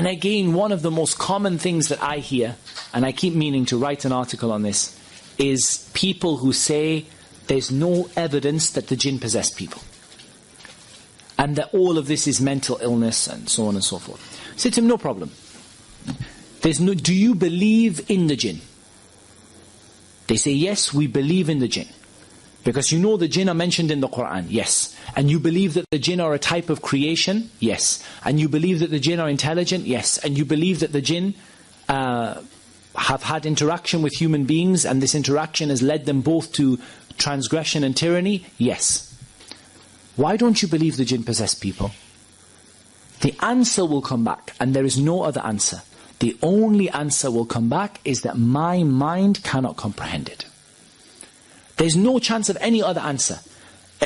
And again, one of the most common things that I hear, and I keep meaning to write an article on this, is people who say there's no evidence that the jinn possess people. And that all of this is mental illness and so on and so forth. I say to him, no problem. Do you believe in the jinn? They say, yes, we believe in the jinn. Because you know the jinn are mentioned in the Qur'an, yes. And you believe that the jinn are a type of creation, yes. And you believe that the jinn are intelligent, yes. And you believe that the jinn have had interaction with human beings, and this interaction has led them both to transgression and tyranny, yes. Why don't you believe the jinn possess people? The answer will come back, and there is no other answer. The only answer will come back is that my mind cannot comprehend it. There's no chance of any other answer.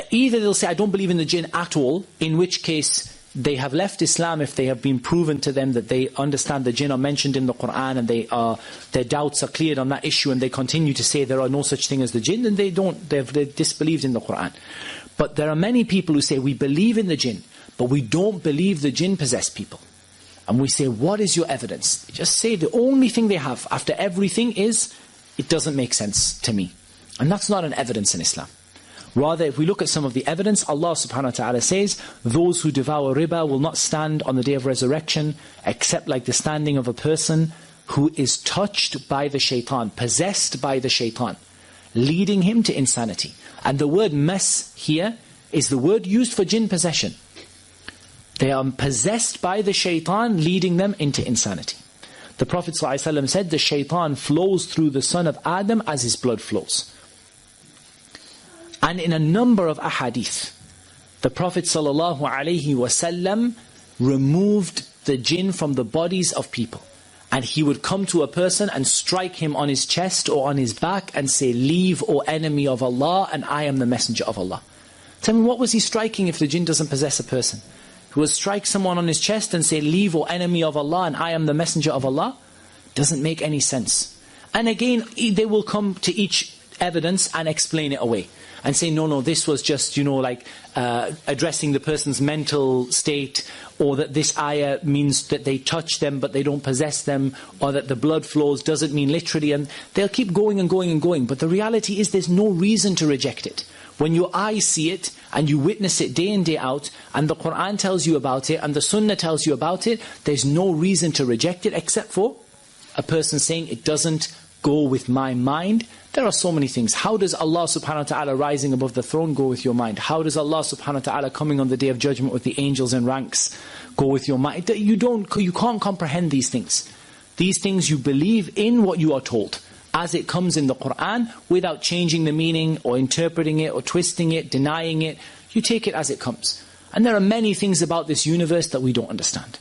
Either they'll say, I don't believe in the jinn at all, in which case they have left Islam if they have been proven to them that they understand the jinn are mentioned in the Qur'an and their doubts are cleared on that issue, and they continue to say there are no such thing as the jinn, then they've disbelieved in the Qur'an. But there are many people who say, we believe in the jinn, but we don't believe the jinn possess people. And we say, what is your evidence? They just say the only thing they have after everything is, it doesn't make sense to me. And that's not an evidence in Islam. Rather, if we look at some of the evidence, Allah subhanahu wa ta'ala says, those who devour riba will not stand on the day of resurrection except like the standing of a person who is touched by the shaitan, possessed by the shaitan, leading him to insanity. And the word mas here is the word used for jinn possession. They are possessed by the shaitan, leading them into insanity. The Prophet ﷺ said, the shaitan flows through the son of Adam as his blood flows. And in a number of ahadith, the Prophet ﷺ removed the jinn from the bodies of people. And he would come to a person and strike him on his chest or on his back and say, leave, O enemy of Allah, and I am the messenger of Allah. Tell me, what was he striking if the jinn doesn't possess a person? He would strike someone on his chest and say, leave, O enemy of Allah, and I am the messenger of Allah? Doesn't make any sense. And again, they will come to each evidence and explain it away. And say, no, this was just, addressing the person's mental state, or that this ayah means that they touch them but they don't possess them, or that the blood flows doesn't mean literally, and they'll keep going and going and going. But the reality is there's no reason to reject it. When your eyes see it, and you witness it day in, day out, and the Qur'an tells you about it, and the Sunnah tells you about it, there's no reason to reject it, except for a person saying, it doesn't go with my mind. There are so many things. How does Allah subhanahu wa ta'ala rising above the throne go with your mind? How does Allah subhanahu wa ta'ala coming on the day of judgment with the angels in ranks go with your mind? You can't comprehend these things. These things you believe in what you are told, as it comes in the Qur'an, without changing the meaning, or interpreting it, or twisting it, denying it. You take it as it comes. And there are many things about this universe that we don't understand.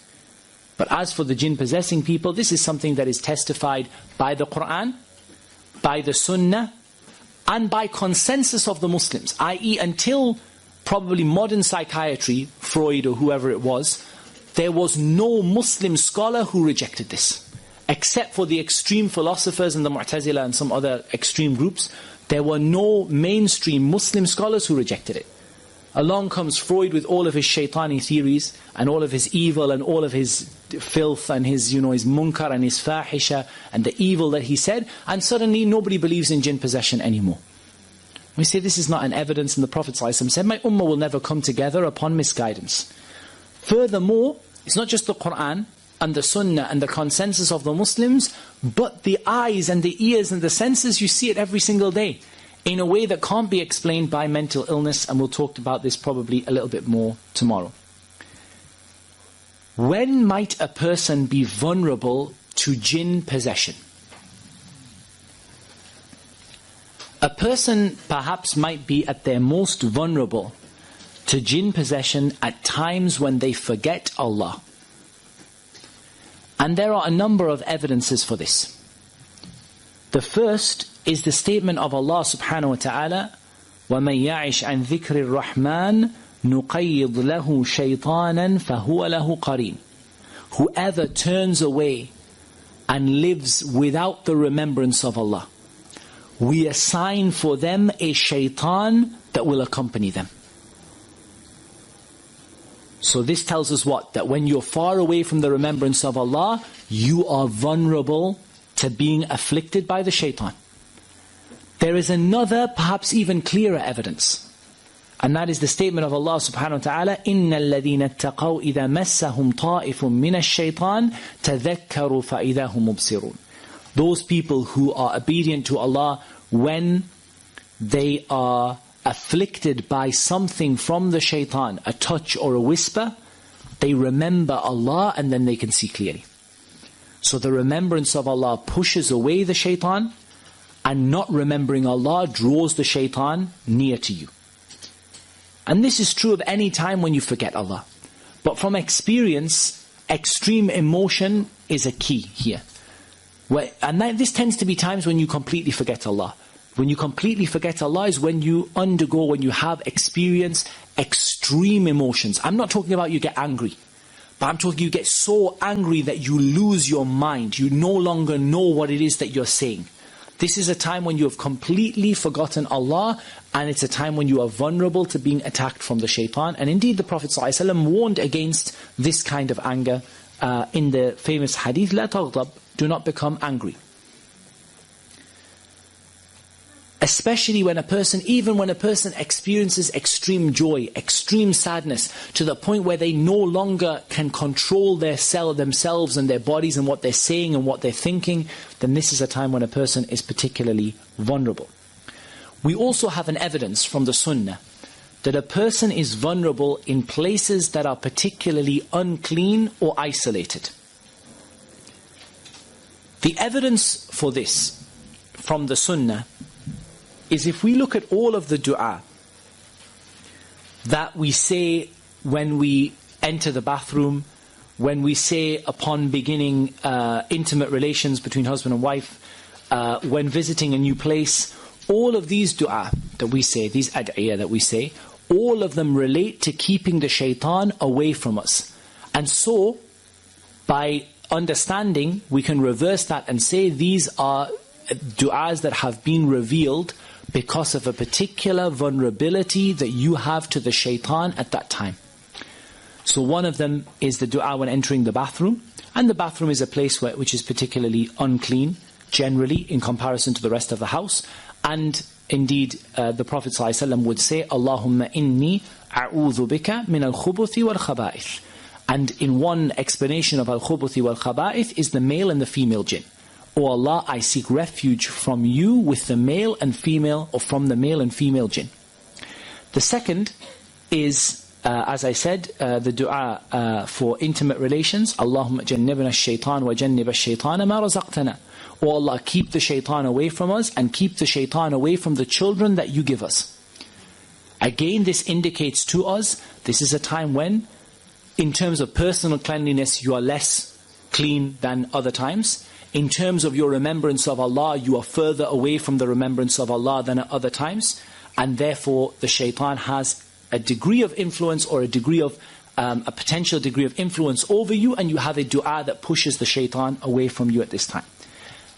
But as for the jinn possessing people, this is something that is testified by the Qur'an, by the Sunnah, and by consensus of the Muslims. I.e., until probably modern psychiatry, Freud or whoever it was, there was no Muslim scholar who rejected this. Except for the extreme philosophers and the Mu'tazila and some other extreme groups, there were no mainstream Muslim scholars who rejected it. Along comes Freud with all of his shaitani theories, and all of his evil, and all of his filth, and his munkar, and his fahisha, and the evil that he said, and suddenly nobody believes in jinn possession anymore. We say this is not an evidence, and the Prophet ﷺ said, my ummah will never come together upon misguidance. Furthermore, it's not just the Qur'an, and the Sunnah, and the consensus of the Muslims, but the eyes, and the ears, and the senses, you see it every single day, in a way that can't be explained by mental illness, and we'll talk about this probably a little bit more tomorrow. When might a person be vulnerable to jinn possession? A person perhaps might be at their most vulnerable to jinn possession at times when they forget Allah. And there are a number of evidences for this. The first is the statement of Allah subhanahu wa ta'ala, وَمَنْ يَعِشْ عَنْ ذِكْرِ الرَّحْمَنِ نُقَيِّضْ لَهُ شَيْطَانًا فَهُوَ لَهُ قَرِينٌ. Whoever turns away and lives without the remembrance of Allah, we assign for them a shaitan that will accompany them. So this tells us what? That when you're far away from the remembrance of Allah, you are vulnerable to being afflicted by the shaitan. There is another, perhaps even clearer evidence. And that is the statement of Allah subhanahu wa ta'ala, إِنَّ الَّذِينَ اتَّقَوْا إِذَا مَسَّهُمْ طَائِفٌ مِّنَ الشَّيْطَانِ تَذَكَّرُوا فَإِذَا هُمْ مُبْصِرُونَ. Those people who are obedient to Allah, when they are afflicted by something from the shaitan, a touch or a whisper, they remember Allah and then they can see clearly. So the remembrance of Allah pushes away the shaitan, and not remembering Allah draws the shaitan near to you. And this is true of any time when you forget Allah. But from experience, extreme emotion is a key here. This tends to be times when you completely forget Allah. When you completely forget Allah is when you have experienced extreme emotions. I'm not talking about you get angry, but I'm talking you get so angry that you lose your mind. You no longer know what it is that you're saying. This is a time when you have completely forgotten Allah, and it's a time when you are vulnerable to being attacked from the shaitan. And indeed the Prophet ﷺ warned against this kind of anger in the famous hadith, لا تغضب, do not become angry. Especially even when a person experiences extreme joy, extreme sadness, to the point where they no longer can control themselves and their bodies and what they're saying and what they're thinking, then this is a time when a person is particularly vulnerable. We also have an evidence from the Sunnah that a person is vulnerable in places that are particularly unclean or isolated. The evidence for this from the Sunnah is if we look at all of the dua that we say when we enter the bathroom, when we say upon beginning intimate relations between husband and wife, when visiting a new place, all of these dua that we say, these ad'iyah that we say, all of them relate to keeping the shaitan away from us. And so, by understanding, we can reverse that and say these are du'as that have been revealed because of a particular vulnerability that you have to the shaitan at that time. So one of them is the dua when entering the bathroom. And the bathroom is a place which is particularly unclean, generally, in comparison to the rest of the house. And indeed, the Prophet ﷺ would say, Allahumma inni a'udhu bika min al-khubuthi wal-khaba'ith. And in one explanation of al-khubuthi wal-khaba'ith is the male and the female jinn. O Allah, I seek refuge from you with the male and female, or from the male and female jinn. The second is, as I said, the dua for intimate relations. Allahumma jannibna ash-shaytan wa jannib ash-shaytana ma razaqtana. O Allah, keep the shaitan away from us and keep the shaitan away from the children that you give us. Again, this indicates to us, this is a time when, in terms of personal cleanliness, you are less clean than other times. In terms of your remembrance of Allah, you are further away from the remembrance of Allah than at other times. And therefore, the shaitan has a degree of influence, or a potential degree of influence over you, and you have a dua that pushes the shaitan away from you at this time.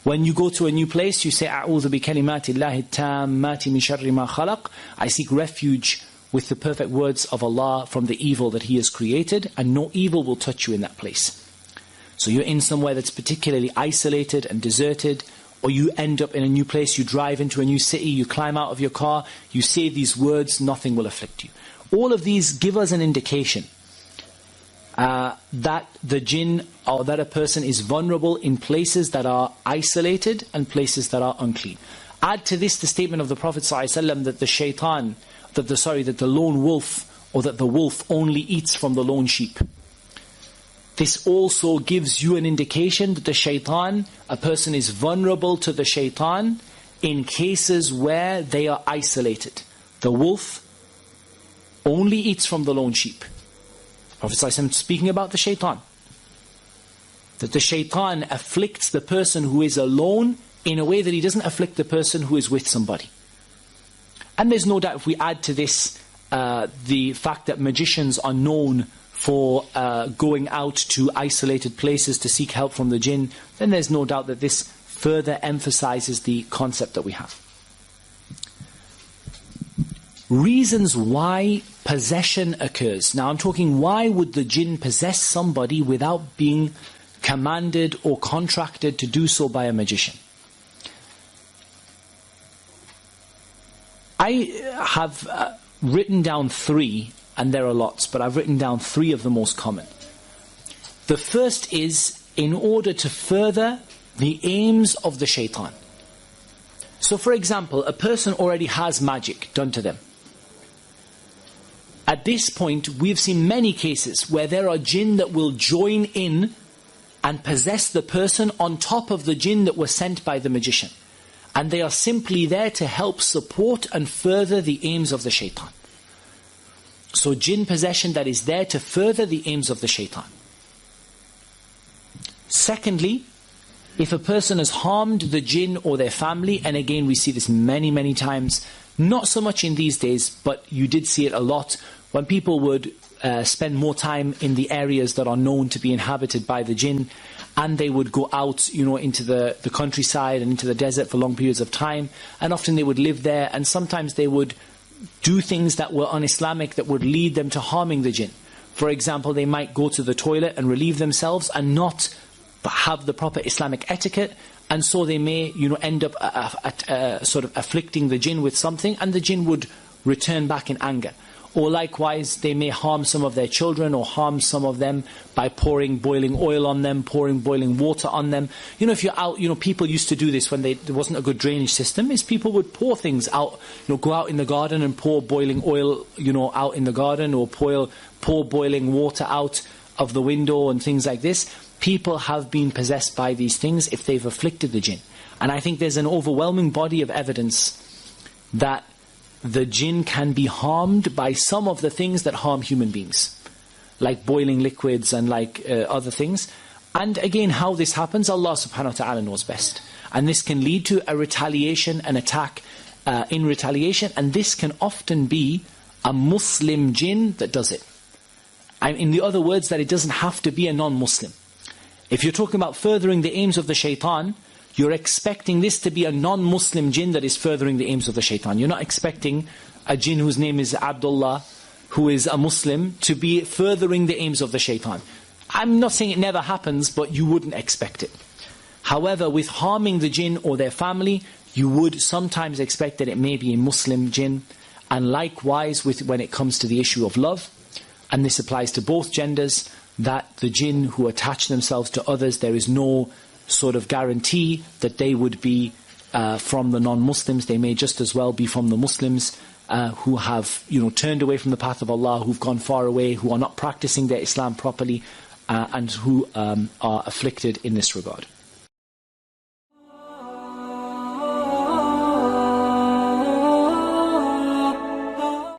When you go to a new place, you say, أعوذ بكلمات الله التامات من شر ما خلق. I seek refuge with the perfect words of Allah from the evil that He has created, and no evil will touch you in that place. So you're in somewhere that's particularly isolated and deserted, or you end up in a new place, you drive into a new city, you climb out of your car, you say these words, nothing will afflict you. All of these give us an indication that the jinn, or that a person is vulnerable in places that are isolated and places that are unclean. Add to this the statement of the Prophet ﷺ that the shaitan, that the lone wolf, or that the wolf only eats from the lone sheep. This also gives you an indication that the shaitan, a person is vulnerable to the shaitan in cases where they are isolated. The wolf only eats from the lone sheep. Prophet ﷺ speaking about the shaitan. That the shaitan afflicts the person who is alone in a way that he doesn't afflict the person who is with somebody. And there's no doubt, if we add to this the fact that magicians are known for going out to isolated places to seek help from the jinn, then there's no doubt that this further emphasizes the concept that we have. reasons why possession occurs. Now I'm talking, why would the jinn possess somebody without being commanded or contracted to do so by a magician? I have written down 3, and there are lots, but I've written down 3 of the most common. The first is in order to further the aims of the shaitan. So for example, a person already has magic done to them. At this point, we've seen many cases where there are jinn that will join in and possess the person on top of the jinn that were sent by the magician. And they are simply there to help support and further the aims of the shaitan. So jinn possession that is there to further the aims of the shaitan. Secondly, if a person has harmed the jinn or their family, and again we see this many, many times, not so much in these days, but you did see it a lot, when people would spend more time in the areas that are known to be inhabited by the jinn, and they would go out, into the countryside and into the desert for long periods of time, and often they would live there, and sometimes they would do things that were un-Islamic that would lead them to harming the jinn. For example, they might go to the toilet and relieve themselves and not have the proper Islamic etiquette, and so they may end up sort of afflicting the jinn with something, and the jinn would return back in anger. Or likewise, they may harm some of their children or harm some of them by pouring boiling oil on them, pouring boiling water on them. If you're out, people used to do this when there wasn't a good drainage system, is people would pour things out, go out in the garden and pour boiling oil, out in the garden, or pour boiling water out of the window and things like this. People have been possessed by these things if they've afflicted the jinn. And I think there's an overwhelming body of evidence that the jinn can be harmed by some of the things that harm human beings, like boiling liquids and like other things. And again, how this happens, Allah subhanahu wa ta'ala knows best. And this can lead to a retaliation, an attack in retaliation, and this can often be a Muslim jinn that does it. And in the other words, that it doesn't have to be a non-Muslim. If you're talking about furthering the aims of the shaitan, you're expecting this to be a non-Muslim jinn that is furthering the aims of the shaitan. You're not expecting a jinn whose name is Abdullah, who is a Muslim, to be furthering the aims of the shaitan. I'm not saying it never happens, but you wouldn't expect it. However, with harming the jinn or their family, you would sometimes expect that it may be a Muslim jinn. And likewise, when it comes to the issue of love, and this applies to both genders, that the jinn who attach themselves to others, there is no sort of guarantee that they would be from the non-Muslims. They may just as well be from the Muslims who have turned away from the path of Allah, who've gone far away, who are not practicing their Islam properly, and who are afflicted in this regard.